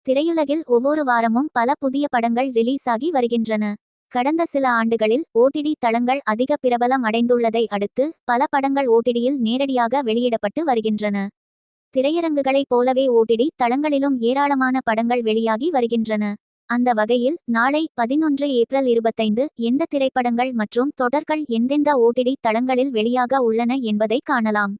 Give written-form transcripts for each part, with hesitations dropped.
திரையுலகில் ஒவ்வொரு வாரமும் பல புதிய படங்கள் ரிலீஸ் ஆகி வருகின்றன. கடந்த சில ஆண்டுகளில் ஓடிடி தளங்கள் அதிக பிரபலம் அடைந்துள்ளதை அடுத்து பல படங்கள் ஓடிடியில் நேரடியாக வெளியிடப்பட்டு வருகின்றன. திரையரங்குகளைப் போலவே ஓடிடி தளங்களிலும் ஏராளமான படங்கள் வெளியாகி வருகின்றன. அந்த வகையில் நாளை 11 ஏப்ரல் 25 எந்த திரைப்படங்கள் மற்றும் தொடர்கள் எந்தெந்த ஓடிடி தளங்களில் வெளியாக உள்ளன என்பதை காணலாம்.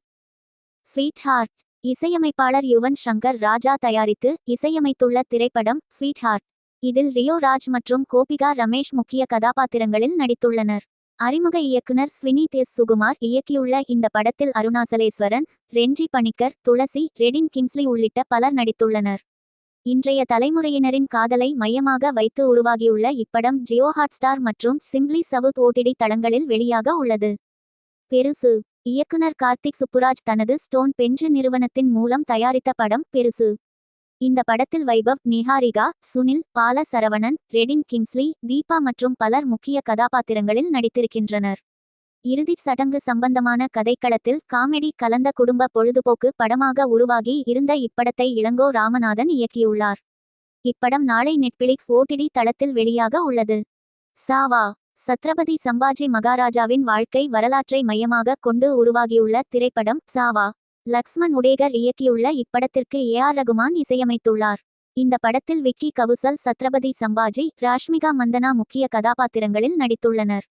ஸ்வீட் ஹார்ட் இசையமைப்பாளர் யுவன் சங்கர் ராஜா தயாரித்து இசையமைத்துள்ள திரைப்படம் ஸ்வீட் ஹார்ட். இதில் ரியோ ராஜ் மற்றும் கோபிகா ரமேஷ் முக்கிய கதாபாத்திரங்களில் நடித்துள்ளனர். அறிமுக இயக்குனர் ஸ்வினீத் எஸ் சுகுமார் இயக்கியுள்ள இந்த படத்தில் அருணாசலேஸ்வரன், ரெஞ்சி பணிக்கர், துளசி, ரெடின் கிங்ஸ்லி உள்ளிட்ட பலர் நடித்துள்ளனர். இன்றைய தலைமுறையினரின் காதலை மையமாக வைத்து உருவாகியுள்ள இப்படம் ஜியோ ஹாட்ஸ்டார் மற்றும் சிம்ப்ளி சவுத் ஓடிடி தளங்களில் வெளியாக உள்ளது. பெருசு இயக்குனர் கார்த்திக் சுப்புராஜ் தனது ஸ்டோன் பெஞ்சு நிறுவனத்தின் மூலம் தயாரித்த படம் பெருசு. இந்த படத்தில் வைபவ், நிஹாரிகா, சுனில், பால சரவணன், ரெடின் கிங்ஸ்லி, தீபா மற்றும் பலர் முக்கிய கதாபாத்திரங்களில் நடித்திருக்கின்றனர். இறுதிச் சடங்கு சம்பந்தமான கதைக்களத்தில் காமெடி கலந்த குடும்ப பொழுதுபோக்கு படமாக உருவாகி இருந்த இப்படத்தை இளங்கோ ராமநாதன் இயக்கியுள்ளார். இப்படம் நாளை நெட்ஃபிளிக்ஸ் ஓடிடி தளத்தில் வெளியாக உள்ளது. சாவா சத்ரபதி சம்பாஜி மகாராஜாவின் வாழ்க்கை வரலாற்றை மையமாக கொண்டு உருவாகியுள்ள திரைப்படம் சாவா. லக்ஷ்மண் உடேகர் இயக்கியுள்ள இப்படத்திற்கு ஏ.ஆர். ரகுமான் இசையமைத்துள்ளார். இந்த படத்தில் விக்கி கவுசல், சத்ரபதி சம்பாஜி, ராஷ்மிகா மந்தனா முக்கிய கதாபாத்திரங்களில் நடித்துள்ளனர்.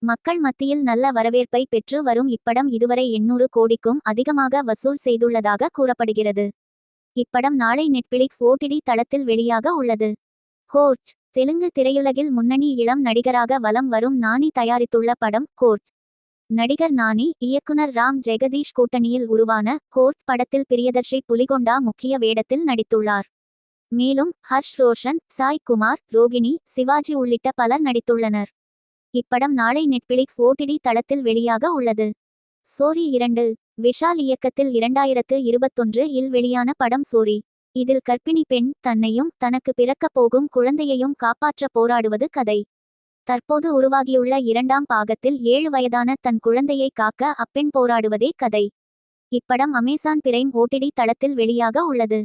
மக்கள் மத்தியில் நல்ல வரவேற்பை பெற்று வரும் இப்படம் இதுவரை 800 கோடிக்கும் அதிகமாக வசூல் செய்துள்ளதாக கூறப்படுகிறது. இப்படம் நாளை நெட்ஃபிளிக்ஸ் ஓடிடி தளத்தில் வெளியாக உள்ளது. கோர்ட் தெலுங்கு திரையுலகில் முன்னணி இளம் நடிகராக வலம் வரும் நானி தயாரித்துள்ள படம் கோர்ட். நடிகர் நானி, இயக்குனர் ராம் ஜெகதீஷ் கூட்டணியில் உருவான கோர்ட் படத்தில் பிரியதர்ஷி புலிகொண்டா முக்கிய வேடத்தில் நடித்துள்ளார். மேலும் ஹர்ஷ் ரோஷன், சாய் குமார், ரோகிணி, சிவாஜி உள்ளிட்ட பலர் நடித்துள்ளனர். இப்படம் நாளை நெட்ஃபிளிக்ஸ் ஓடிடி தளத்தில் வெளியாக உள்ளது. சோரி 2 விஷால் இயக்கத்தில் 2021 இல் வெளியான படம் சோரி. இதில் கர்ப்பிணி பெண் தன்னையும் தனக்கு பிறக்கப் போகும் குழந்தையையும் காப்பாற்ற போராடுவது கதை. தற்போது உருவாகியுள்ள 2ஆம் பாகத்தில் 7 வயதான தன் குழந்தையை காக்க அப்பெண் போராடுவதே கதை. இப்படம் அமேசான் பிரைம் ஓடிடி தளத்தில் வெளியாக உள்ளது.